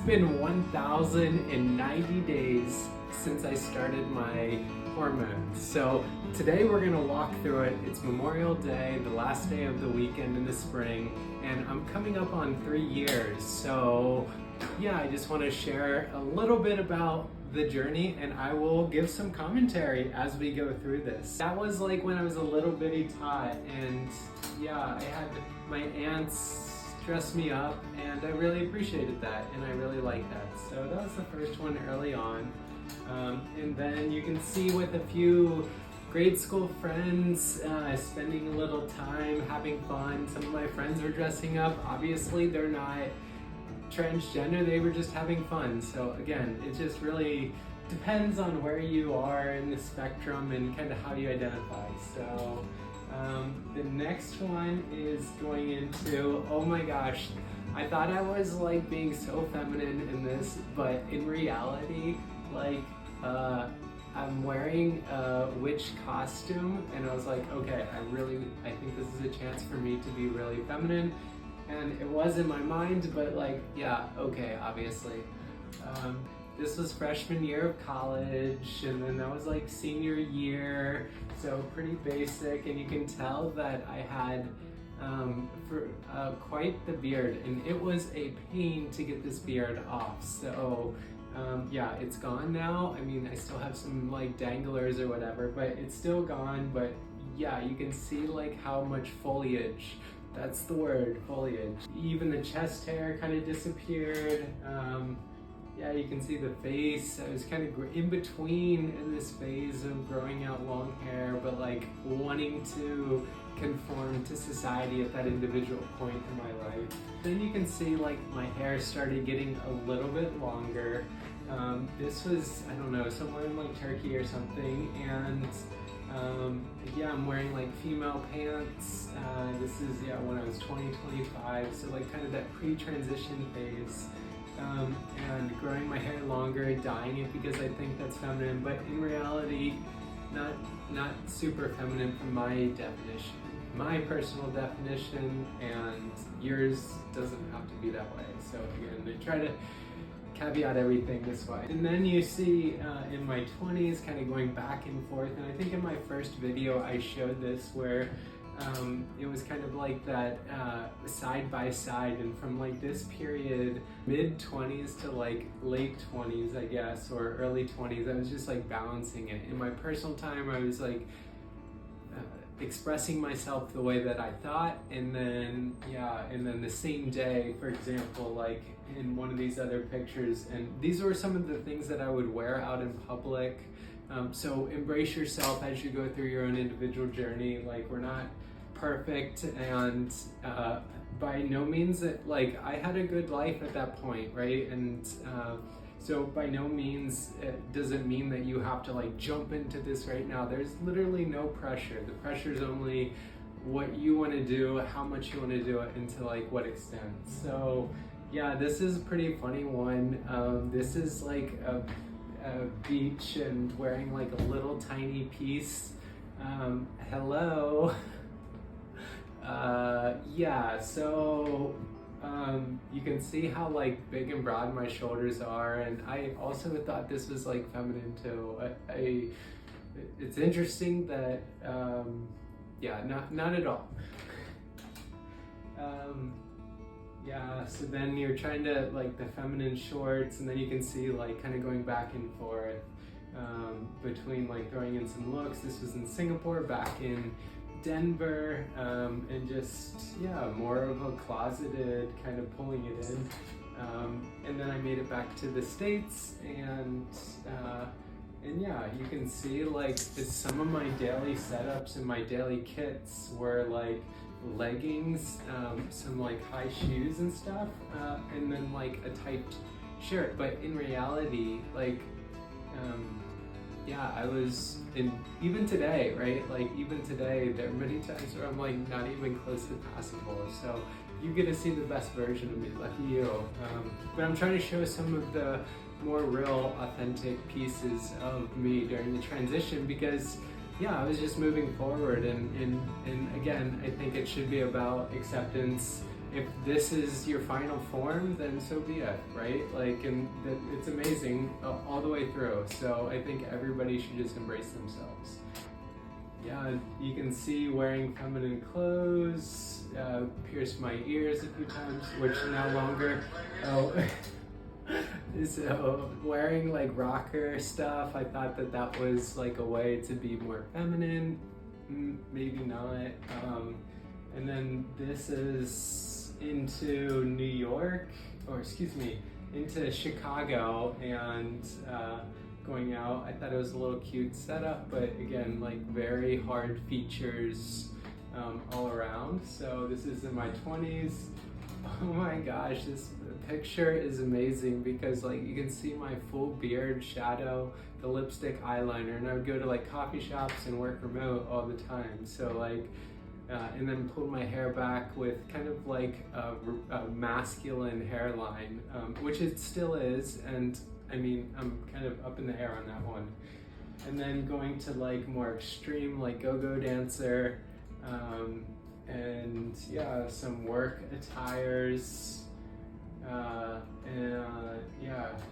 been 1,090 days since I started my hormones. So today we're gonna walk through it. It's Memorial Day, the last day of the weekend in the spring, and I'm coming up on 3 years. So yeah, I just want to share a little bit about the journey, and I will give some commentary as we go through this. That was like when I was a little bitty tot, and yeah, I had my aunts dress me up, and I really appreciated that, and I really liked that. So that was the first one early on. And then you can see with a few grade school friends, spending a little time having fun. Some of my friends were dressing up. Obviously they're not transgender, they were just having fun. So again, it just really depends on where you are in the spectrum and kind of how you identify. So the next one is going into, oh my gosh, I thought I was like being so feminine in this, but in reality, like I'm wearing a witch costume, and I was like, okay, I think this is a chance for me to be really feminine. And it was in my mind, but like, yeah, okay, obviously. This was freshman year of college, and then that was like senior year, so pretty basic. And you can tell that I had quite the beard, and it was a pain to get this beard off. So yeah, it's gone now. I mean, I still have some like danglers or whatever, but it's still gone. But yeah, you can see like how much foliage. That's the word, foliage. Even the chest hair kind of disappeared. Yeah, you can see the face. I was kind of in between in this phase of growing out long hair, but like wanting to conform to society at that individual point in my life. Then you can see like my hair started getting a little bit longer. This was, I don't know, somewhere in like Turkey or something, and yeah, I'm wearing like female pants. This is, yeah, when I was 20, 25, so like kind of that pre-transition phase. And growing my hair longer, dyeing it because I think that's feminine, but in reality, not super feminine from my definition. My personal definition, and yours doesn't have to be that way. So again, I try to caveat everything this way. And then you see in my 20s kind of going back and forth, and I think in my first video I showed this where it was kind of like that side by side, and from like this period, mid 20s to like late 20s, I guess, or early 20s, I was just like balancing it. In my personal time, I was like expressing myself the way that I thought, and then yeah, and then the same day, for example, like in one of these other pictures, and these were some of the things that I would wear out in public. So embrace yourself as you go through your own individual journey. Like, we're not perfect, and by no means that, like, I had a good life at that point, right? And so by no means does it mean that you have to like jump into this right now. There's literally no pressure. The pressure is only what you want to do, how much you want to do it, and to like what extent. So yeah, this is a pretty funny one. This is like a beach and wearing like a little tiny piece. Hello. Yeah, so you can see how like big and broad my shoulders are, and I also thought this was like feminine too. It's interesting that yeah, not at all. Yeah, so then you're trying to like the feminine shorts, and then you can see like kind of going back and forth between like throwing in some looks. This was in Singapore, back in Denver, and just, yeah, more of a closeted kind of pulling it in. And then I made it back to the States, and yeah, you can see like some of my daily setups and my daily kits were like leggings, some like high shoes and stuff, and then like a tight shirt. But in reality, like yeah, I was in, even today, right? Like even today, there are many times where I'm like not even close to passable. So you get to see the best version of me, lucky you. But I'm trying to show some of the more real, authentic pieces of me during the transition, because yeah, I was just moving forward, and again, I think it should be about acceptance if this is your final form, then so be it, right? Like, and it's amazing all the way through. So I think everybody should just embrace themselves. Yeah, you can see wearing feminine clothes, pierced my ears a few times, which no longer. Oh, so wearing like rocker stuff, I thought that was like a way to be more feminine. Maybe not. And then this is into New York, or excuse me, into Chicago, and going out. I thought it was a little cute setup, but again, like very hard features all around. So this is in my 20s. Oh my gosh, this picture is amazing because like you can see my full beard, shadow, the lipstick, eyeliner, and I would go to like coffee shops and work remote all the time. So like, and then pulled my hair back with kind of like a masculine hairline, which it still is, and I mean, I'm kind of up in the air on that one. And then going to like more extreme, like go-go dancer, and yeah, some work attires, yeah,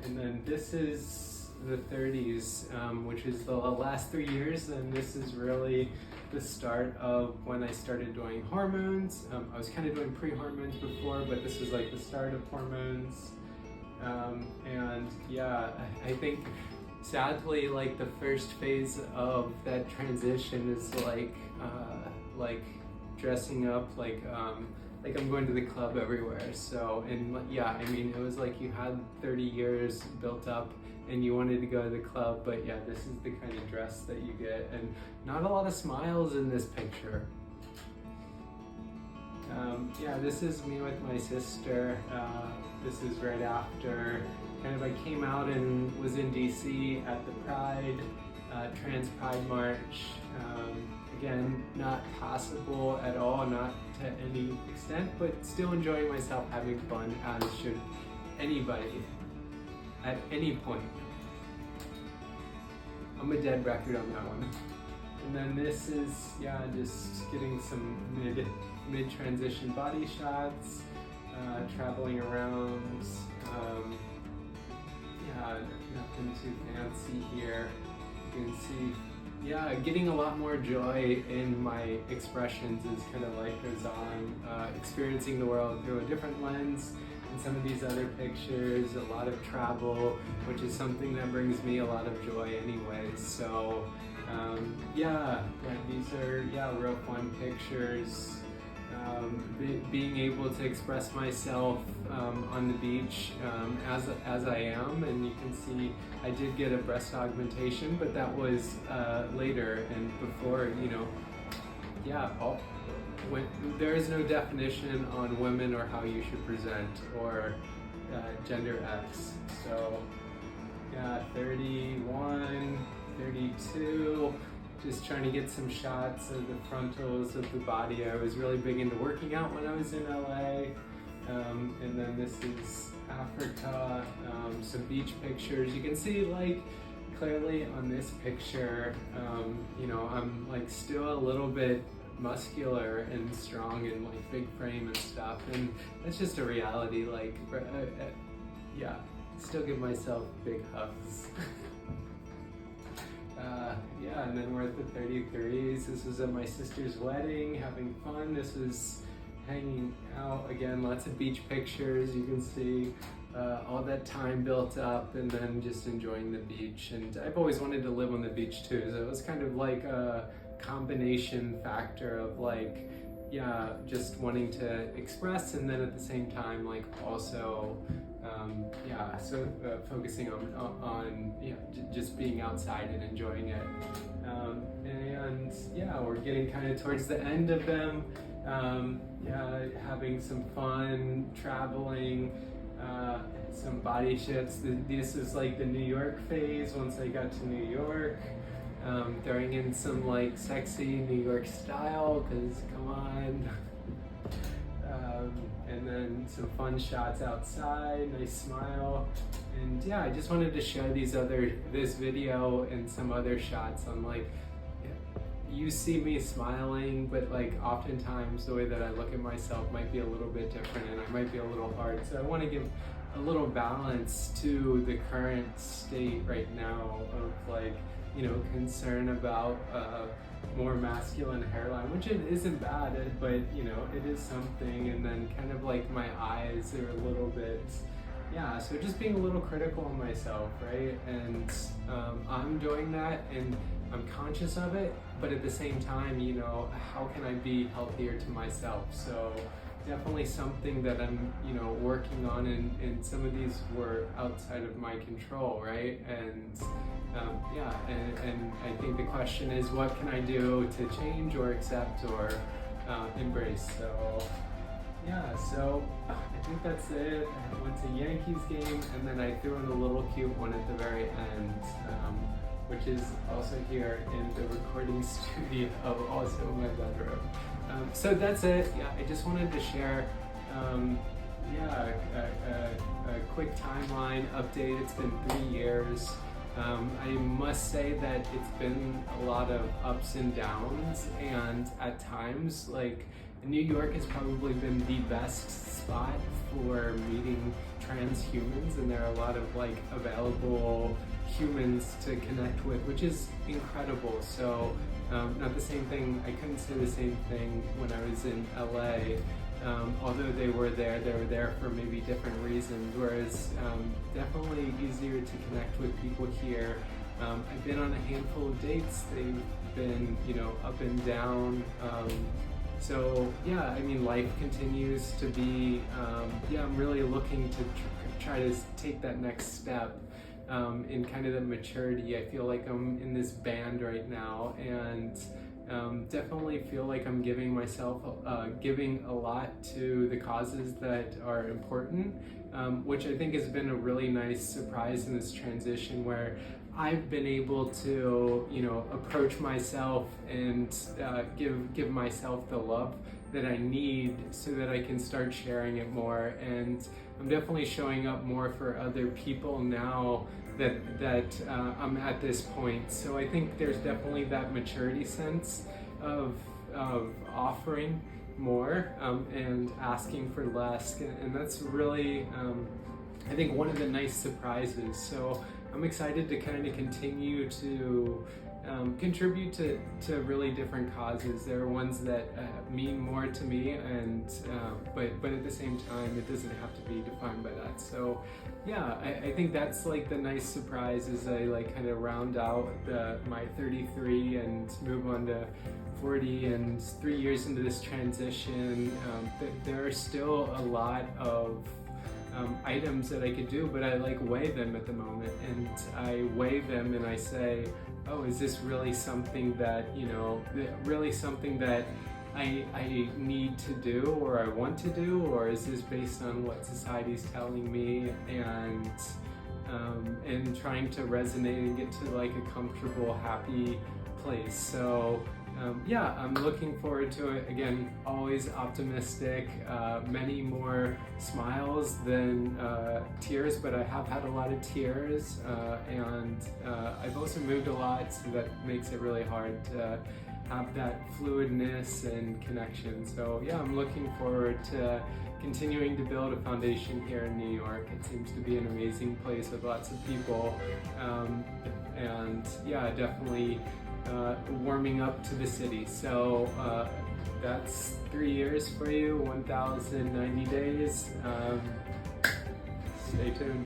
and then this is the 30s, which is the last 3 years, and this is really the start of when I started doing hormones. I was kind of doing pre-hormones before, but this was like the start of hormones. And yeah, I think sadly, like the first phase of that transition is like dressing up like I'm going to the club everywhere. So, and yeah, I mean, it was like you had 30 years built up and you wanted to go to the club, but yeah, this is the kind of dress that you get, and not a lot of smiles in this picture. Yeah, this is me with my sister. This is right after kind of I came out and was in DC at the Pride, Trans Pride March. Again, not possible at all, not to any extent, but still enjoying myself, having fun, as should anybody at any point. I'm a dead record on that one. And then this is, yeah, just getting some mid-transition body shots, traveling around. Yeah, nothing too fancy here. You can see, yeah, getting a lot more joy in my expressions as kind of life goes on, experiencing the world through a different lens. In some of these other pictures, a lot of travel, which is something that brings me a lot of joy anyways. So yeah, these are, yeah, real fun pictures. Being able to express myself on the beach as I am, and you can see I did get a breast augmentation, but that was later, and before, you know, yeah, there is no definition on women or how you should present, or gender X. So yeah, 31, 32, just trying to get some shots of the frontals of the body. I was really big into working out when I was in LA. And then this is Africa, some beach pictures. You can see like clearly on this picture, you know, I'm like still a little bit muscular and strong and like big frame and stuff, and that's just a reality. Like, yeah, still give myself big hugs. Yeah, and then we're at the 33s. This was at my sister's wedding, having fun. This was hanging out again, lots of beach pictures. You can see all that time built up, and then just enjoying the beach. And I've always wanted to live on the beach too, so it was kind of like a combination factor of like, yeah, just wanting to express, and then at the same time like also yeah, so focusing on yeah, just being outside and enjoying it. And yeah, we're getting kind of towards the end of them. Yeah, having some fun, traveling, some body shifts. This is like the New York phase once I got to New York. Throwing in some like sexy New York style, because come on. And then some fun shots outside, nice smile. And yeah, I just wanted to show this video and some other shots on like, you see me smiling, but like oftentimes the way that I look at myself might be a little bit different, and I might be a little hard. So I want to give a little balance to the current state right now of like, you know, concern about more masculine hairline, which it isn't bad, but you know, it is something. And then kind of like my eyes are a little bit, yeah, so just being a little critical of myself, right? And I'm doing that, and I'm conscious of it, but at the same time, you know, how can I be healthier to myself? So definitely something that I'm, you know, working on, and some of these were outside of my control, right? And yeah, and I think the question is, what can I do to change or accept or embrace? So yeah, so I think that's it. I went to Yankees game, and then I threw in a little cute one at the very end, which is also here in the recording studio, also in my bedroom. So that's it. Yeah, I just wanted to share, yeah, a quick timeline update. It's been 3 years. I must say that it's been a lot of ups and downs, and at times, like, New York has probably been the best spot for meeting trans humans, and there are a lot of like available humans to connect with, which is incredible. So not the same thing, I couldn't say the same thing when I was in LA. Although they were there for maybe different reasons, whereas definitely easier to connect with people here. I've been on a handful of dates. They've been, you know, up and down. So yeah, I mean, life continues to be, yeah, I'm really looking to try to take that next step in kind of the maturity. I feel like I'm in this band right now, and definitely feel like I'm giving myself, giving a lot to the causes that are important, which I think has been a really nice surprise in this transition, where I've been able to, you know, approach myself and give myself the love that I need so that I can start sharing it more. And I'm definitely showing up more for other people now that I'm at this point. So I think there's definitely that maturity sense of offering more and asking for less, and that's really I think one of the nice surprises. So I'm excited to kind of continue to contribute to really different causes. There are ones that mean more to me, and but at the same time, it doesn't have to be defined by that. So yeah, I think that's like the nice surprise as I like kind of round out my 33 and move on to 40, and 3 years into this transition. There are still a lot of items that I could do, but I like weigh them at the moment, and I weigh them and I say, oh, is this really something that, you know, really something that I need to do or I want to do, or is this based on what society's telling me, and trying to resonate and get to like a comfortable, happy place. So yeah, I'm looking forward to it. Again, always optimistic, many more smiles than tears, but I have had a lot of tears, and I've also moved a lot, so that makes it really hard to have that fluidness and connection. So yeah, I'm looking forward to continuing to build a foundation here in New York. It seems to be an amazing place with lots of people, and yeah, definitely warming up to the city. So that's 3 years for you, 1,090 days. Stay tuned.